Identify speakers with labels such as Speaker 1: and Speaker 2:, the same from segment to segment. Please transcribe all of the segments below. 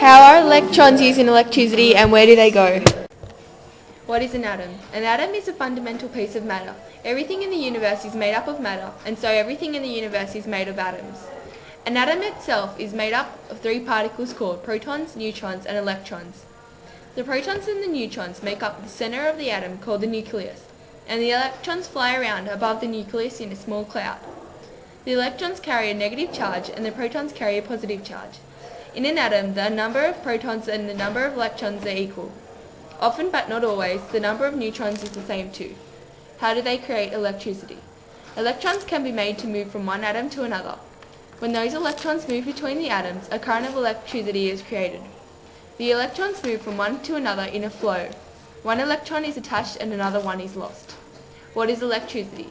Speaker 1: How are electrons used in electricity and where do they go? What is an atom? An atom is a fundamental piece of matter. Everything in the universe is made up of matter, and so everything in the universe is made of atoms. An atom itself is made up of three particles called protons, neutrons, and electrons. The protons and the neutrons make up the center of the atom called the nucleus, and the electrons fly around above the nucleus in a small cloud. The electrons carry a negative charge and the protons carry a positive charge. In an atom, the number of protons and the number of electrons are equal. Often, but not always, the number of neutrons is the same too. How do they create electricity? Electrons can be made to move from one atom to another. When those electrons move between the atoms, a current of electricity is created. The electrons move from one to another in a flow. One electron is attached and another one is lost. What is electricity?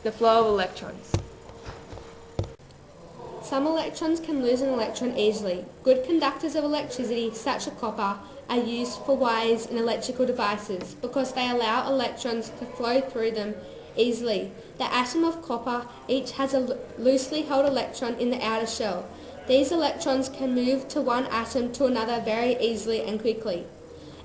Speaker 1: The flow of electrons.
Speaker 2: Some electrons can lose an electron easily. Good conductors of electricity, such as copper, are used for wires in electrical devices because they allow electrons to flow through them easily. The atom of copper each has a loosely held electron in the outer shell. These electrons can move to one atom to another very easily and quickly.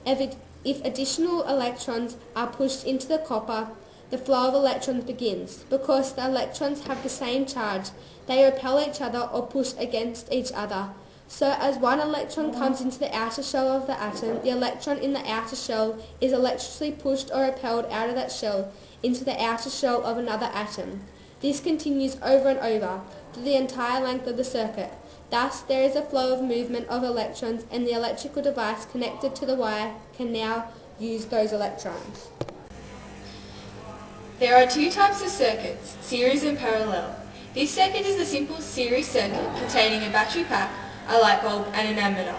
Speaker 2: If additional electrons are pushed into the copper, the flow of electrons begins. Because the electrons have the same charge, they repel each other or push against each other. So as one electron comes into the outer shell of the atom, the electron in the outer shell is electrically pushed or repelled out of that shell into the outer shell of another atom. This continues over and over through the entire length of the circuit. Thus, there is a flow of movement of electrons and the electrical device connected to the wire can now use those electrons.
Speaker 1: There are two types of circuits, series and parallel. This circuit is a simple series circuit containing a battery pack, a light bulb and an ammeter.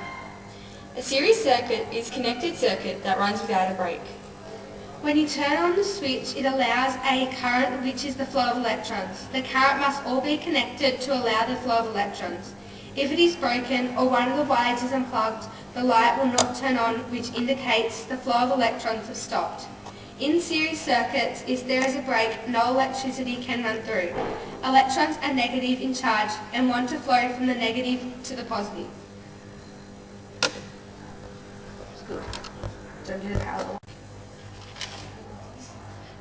Speaker 1: A series circuit is a connected circuit that runs without a break.
Speaker 2: When you turn on the switch, it allows a current which is the flow of electrons. The current must all be connected to allow the flow of electrons. If it is broken or one of the wires is unplugged, the light will not turn on, which indicates the flow of electrons have stopped. In series circuits, if there is a break, no electricity can run through. Electrons are negative in charge and want to flow from the negative to the positive.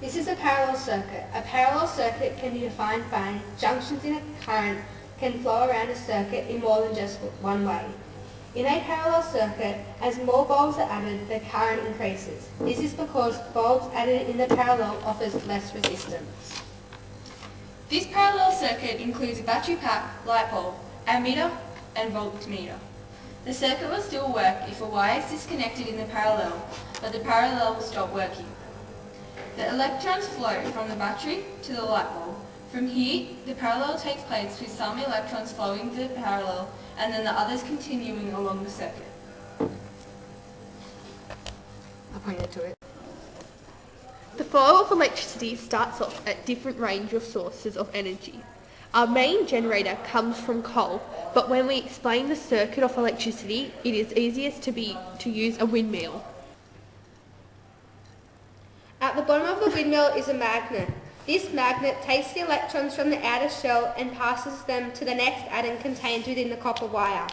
Speaker 2: This is a parallel circuit. A parallel circuit can be defined by junctions in a current can flow around a circuit in more than just one way. In a parallel circuit, as more bulbs are added, the current increases. This is because bulbs added in the parallel offers less resistance.
Speaker 1: This parallel circuit includes a battery pack, light bulb, ammeter and voltmeter. The circuit will still work if a wire is disconnected in the parallel, but the parallel will stop working. The electrons flow from the battery to the light bulb. From here, the parallel takes place with some electrons flowing the parallel and then the others continuing along the circuit.
Speaker 2: I pointed to it.
Speaker 3: The flow of electricity starts off at different range of sources of energy. Our main generator comes from coal, but when we explain the circuit of electricity, it is easiest to use a windmill.
Speaker 2: At the bottom of the windmill is a magnet. This magnet takes the electrons from the outer shell and passes them to the next atom contained within the copper wire.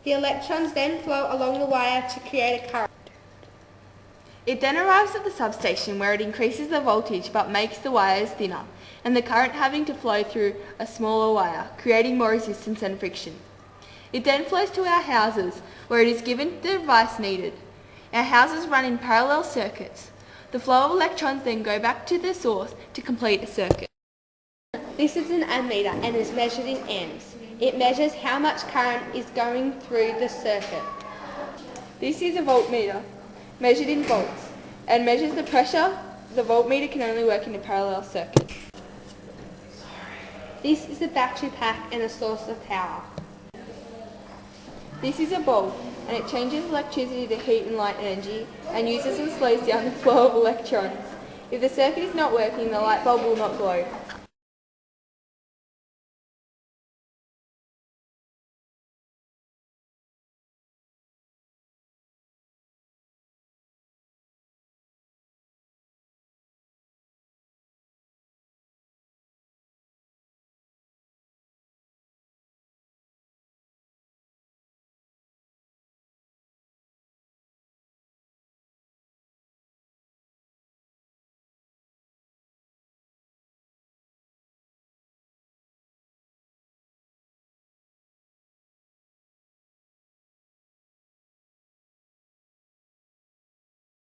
Speaker 2: The electrons then flow along the wire to create a current.
Speaker 1: It then arrives at the substation where it increases the voltage but makes the wires thinner and the current having to flow through a smaller wire, creating more resistance and friction. It then flows to our houses where it is given the device needed. Our houses run in parallel circuits. The flow of electrons then go back to the source to complete a circuit.
Speaker 2: This is an ammeter and is measured in amps. It measures how much current is going through the circuit.
Speaker 1: This is a voltmeter, measured in volts, and measures the pressure. The voltmeter can only work in a parallel circuit.
Speaker 2: This is a battery pack and a source of power.
Speaker 1: This is a bulb, and it changes electricity to heat and light energy and uses and slows down the flow of electrons. If the circuit is not working, the light bulb will not glow.